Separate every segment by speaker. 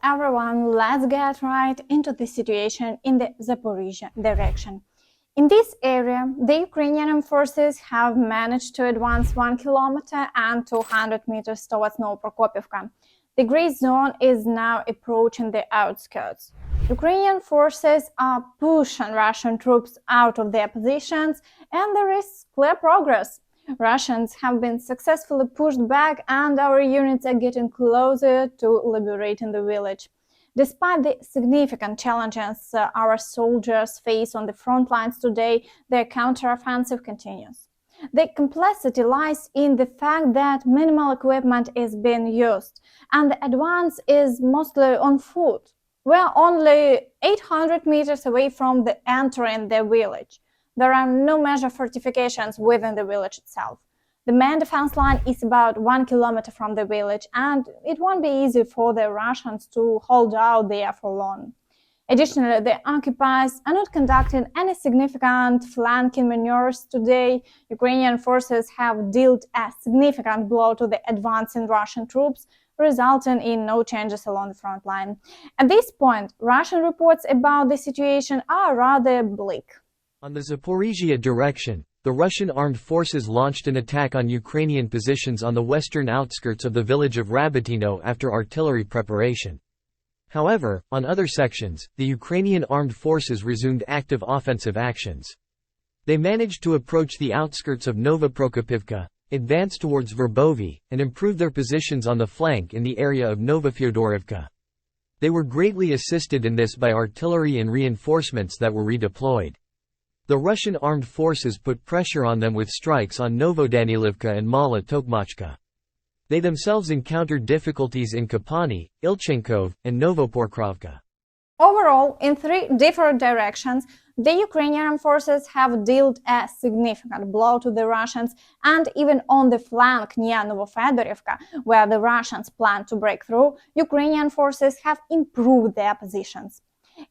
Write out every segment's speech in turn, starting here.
Speaker 1: everyone, let's get right into the situation in the Zaporizhia direction. In this area, the Ukrainian forces have managed to advance 1 kilometer and 200 meters towards Novoprokopivka. The gray zone is now approaching the outskirts. Ukrainian forces are pushing Russian troops out of their positions, and there is clear progress. Russians have been successfully pushed back, and our units are getting closer to liberating the village. Despite the significant challenges our soldiers face on the front lines today, their counteroffensive continues. The complexity lies in the fact that minimal equipment is being used, and the advance is mostly on foot. We are only 800 meters away from entering the village. There are no major fortifications within the village itself. The main defense line is about 1 kilometer from the village, and it won't be easy for the Russians to hold out there for long. Additionally, the occupiers are not conducting any significant flanking maneuvers today. Ukrainian forces have dealt a significant blow to the advancing Russian troops, resulting in no changes along the front line. At this point, Russian reports about the situation are rather bleak.
Speaker 2: On the Zaporizhia direction, the Russian armed forces launched an attack on Ukrainian positions on the western outskirts of the village of Rabotino after artillery preparation. However, on other sections, the Ukrainian armed forces resumed active offensive actions. They managed to approach the outskirts of Novoprokopivka, advance towards Verbovi, and improve their positions on the flank in the area of Novofyodorivka. They were greatly assisted in this by artillery and reinforcements that were redeployed. The Russian armed forces put pressure on them with strikes on Novodanilivka and Mala Tokmachka. They themselves encountered difficulties in Kapani, Ilchenkov, and Novopokrovka.
Speaker 1: Overall, in 3 different directions, the Ukrainian forces have dealt a significant blow to the Russians, and even on the flank near Novofedorivka, where the Russians plan to break through, Ukrainian forces have improved their positions.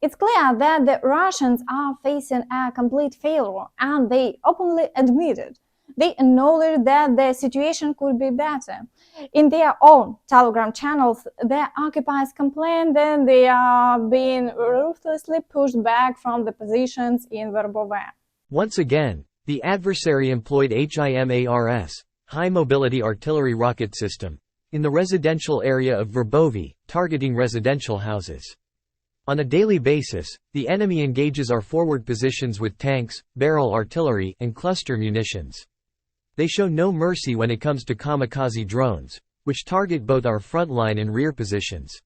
Speaker 1: It's clear that the Russians are facing a complete failure, and they openly admit it. They acknowledge that the situation could be better. In their own Telegram channels, their occupiers complain that they are being ruthlessly pushed back from the positions in Verbove.
Speaker 2: Once again, the adversary employed HIMARS, High Mobility Artillery Rocket System, in the residential area of Verbovi, targeting residential houses. On a daily basis, the enemy engages our forward positions with tanks, barrel artillery, and cluster munitions. They show no mercy when it comes to kamikaze drones, which target both our front line and rear positions.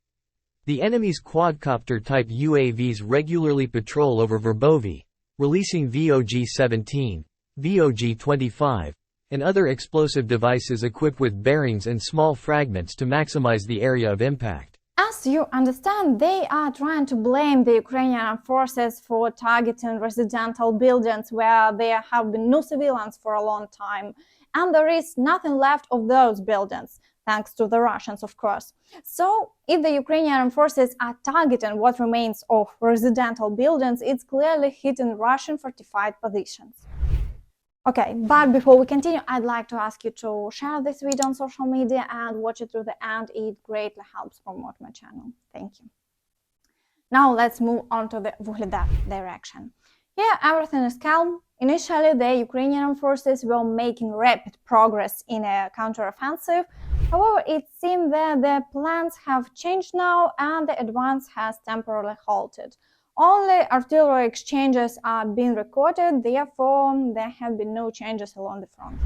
Speaker 2: The enemy's quadcopter-type UAVs regularly patrol over Verbovi, releasing VOG-17, VOG-25, and other explosive devices equipped with bearings and small fragments to maximize the area of impact.
Speaker 1: As you understand, they are trying to blame the Ukrainian forces for targeting residential buildings where there have been no civilians for a long time, and there is nothing left of those buildings, thanks to the Russians, of course. So, if the Ukrainian forces are targeting what remains of residential buildings, it's clearly hitting Russian fortified positions. Okay, but before we continue, I'd like to ask you to share this video on social media and watch it through the end. It greatly helps promote my channel. Thank you. Now let's move on to the Vuhledar direction. Here everything is calm. Initially, the Ukrainian forces were making rapid progress in a counteroffensive. However, it seems that the plans have changed now and the advance has temporarily halted. Only artillery exchanges are being recorded, therefore there have been no changes along the front.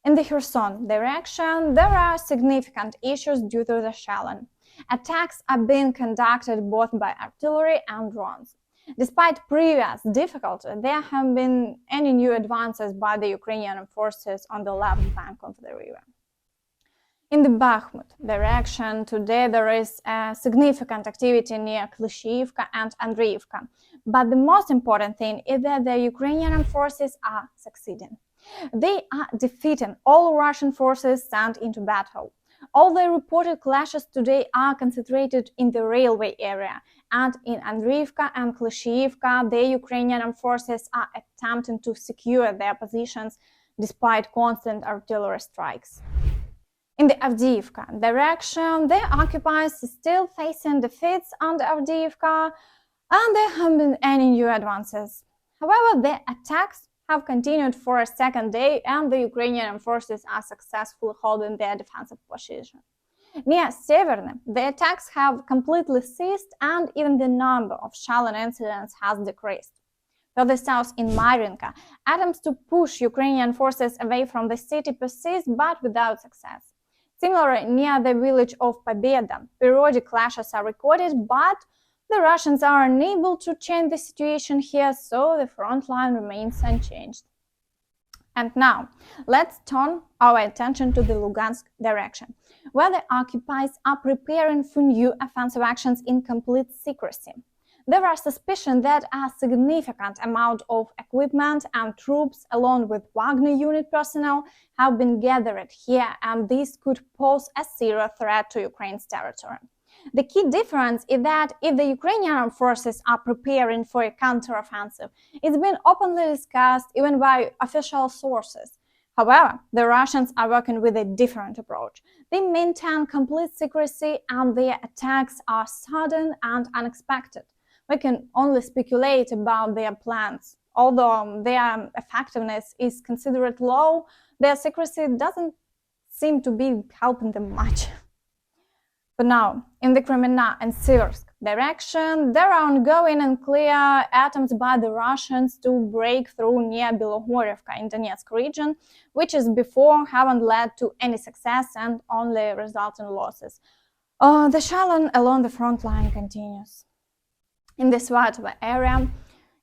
Speaker 1: In the Kherson direction, there are significant issues due to the shelling. Attacks are being conducted both by artillery and drones. Despite previous difficulty, there haven't been any new advances by the Ukrainian forces on the left bank of the river. In the Bakhmut direction, today there is a significant activity near Klishivka and Andreevka. But the most important thing is that the Ukrainian forces are succeeding. They are defeating all Russian forces sent into battle. All the reported clashes today are concentrated in the railway area, and in Andreevka and Klishivka, the Ukrainian forces are attempting to secure their positions despite constant artillery strikes. In the Avdiivka direction, the occupiers are still facing defeats under Avdiivka, and there haven't been any new advances. However, the attacks have continued for a second day, and the Ukrainian forces are successfully holding their defensive position. Near Severne, the attacks have completely ceased, and even the number of shelling incidents has decreased. Further south in Marinka, attempts to push Ukrainian forces away from the city persist, but without success. Similarly, near the village of Pobeda, periodic clashes are recorded, but the Russians are unable to change the situation here, so the front line remains unchanged. And now, let's turn our attention to the Luhansk direction, where the occupiers are preparing for new offensive actions in complete secrecy. There are suspicions that a significant amount of equipment and troops, along with Wagner unit personnel, have been gathered here, and this could pose a serious threat to Ukraine's territory. The key difference is that if the Ukrainian forces are preparing for a counteroffensive, it's been openly discussed even by official sources. However, the Russians are working with a different approach. They maintain complete secrecy, and their attacks are sudden and unexpected. We can only speculate about their plans. Although their effectiveness is considered low, their secrecy doesn't seem to be helping them much. But now, in the Crimea and Siversk direction, there are ongoing and clear attempts by the Russians to break through near Bilogorivka in Donetsk region, which is before haven't led to any success and only result in losses. The shelling along the front line continues. In the Svatova area,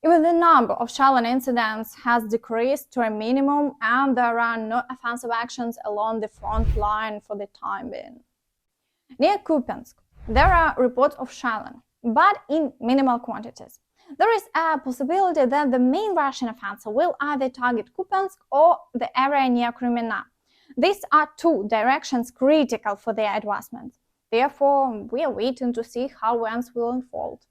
Speaker 1: even the number of shelling incidents has decreased to a minimum, and there are no offensive actions along the front line for the time being. Near Kupiansk, there are reports of shelling, but in minimal quantities. There is a possibility that the main Russian offensive will either target Kupiansk or the area near Crimea. These are two directions critical for their advancement. Therefore, we are waiting to see how events will unfold.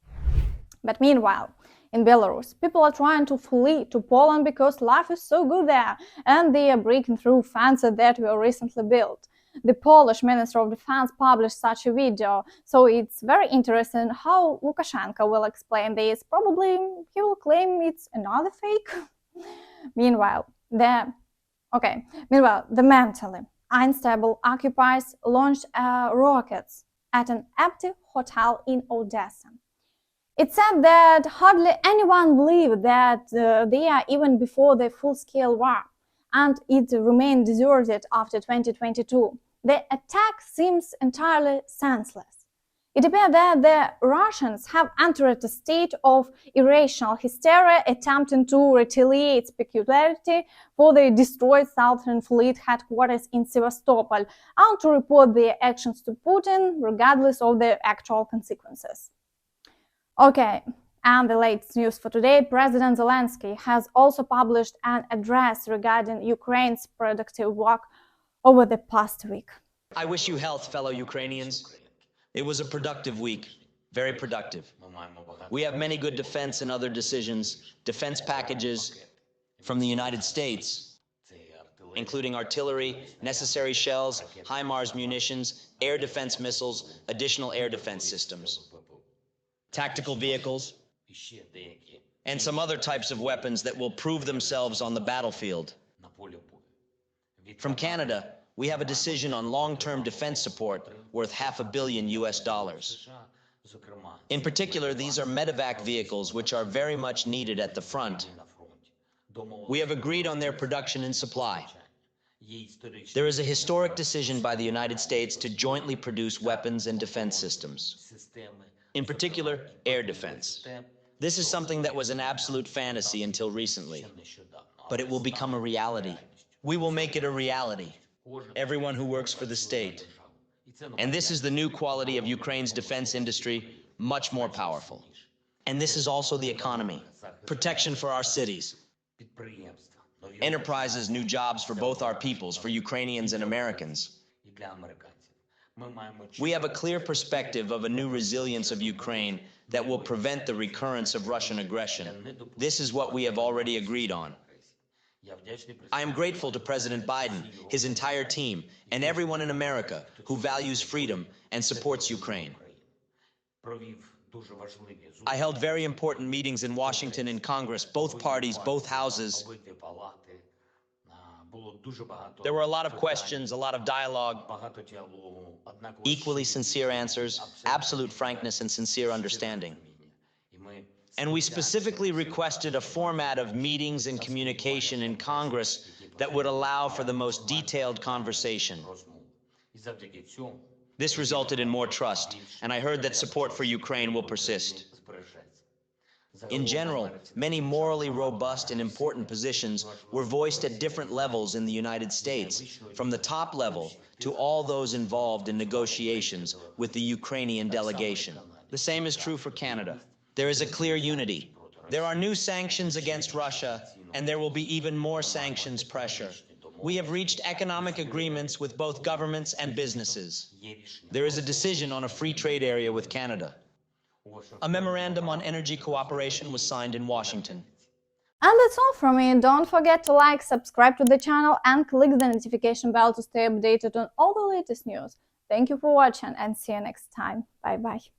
Speaker 1: But meanwhile, in Belarus, people are trying to flee to Poland because life is so good there, and they are breaking through fences that were recently built. The Polish Minister of Defense published such a video, so it's very interesting how Lukashenko will explain this. Probably he will claim it's another fake. Meanwhile, the mentally unstable occupiers launched rockets at an empty hotel in Odessa. It said that hardly anyone believed that they are even before the full-scale war, and it remained deserted after 2022. The attack seems entirely senseless. It appears that the Russians have entered a state of irrational hysteria, attempting to retaliate spectacularly for the destroyed Southern Fleet headquarters in Sevastopol and to report their actions to Putin, regardless of the actual consequences. Okay, and the latest news for today, President Zelensky has also published an address regarding Ukraine's productive work over the past week.
Speaker 3: I wish you health, fellow Ukrainians. It was a productive week, very productive. We have many good defense and other defense packages from the United States, including artillery, necessary shells, HIMARS munitions, air defense missiles, additional air defense systems, tactical vehicles, and some other types of weapons that will prove themselves on the battlefield. From Canada, we have a decision on long-term defense support worth $500 million US. In particular, these are medevac vehicles which are very much needed at the front. We have agreed on their production and supply. There is a historic decision by the United States to jointly produce weapons and defense systems. In particular, air defense. This is something that was an absolute fantasy until recently, but it will become a reality. We will make it a reality. Everyone who works for the state. And this is the new quality of Ukraine's defense industry, much more powerful. And this is also the economy. Protection for our cities. Enterprises, new jobs for both our peoples, for Ukrainians and Americans. We have a clear perspective of a new resilience of Ukraine that will prevent the recurrence of Russian aggression. This is what we have already agreed on. I am grateful to President Biden, his entire team, and everyone in America who values freedom and supports Ukraine. I held very important meetings in Washington and Congress, both parties, both houses. There were a lot of questions, a lot of dialogue, equally sincere answers, absolute frankness and sincere understanding. And we specifically requested a format of meetings and communication in Congress that would allow for the most detailed conversation. This resulted in more trust, and I heard that support for Ukraine will persist. In general, many morally robust and important positions were voiced at different levels in the United States, from the top level to all those involved in negotiations with the Ukrainian delegation. The same is true for Canada. There is a clear unity. There are new sanctions against Russia, and there will be even more sanctions pressure. We have reached economic agreements with both governments and businesses. There is a decision on a free trade area with Canada. A memorandum on energy cooperation was signed in Washington.
Speaker 1: And that's all from me. Don't forget to like, subscribe to the channel, and click the notification bell to stay updated on all the latest news. Thank you for watching, and see you next time. Bye bye.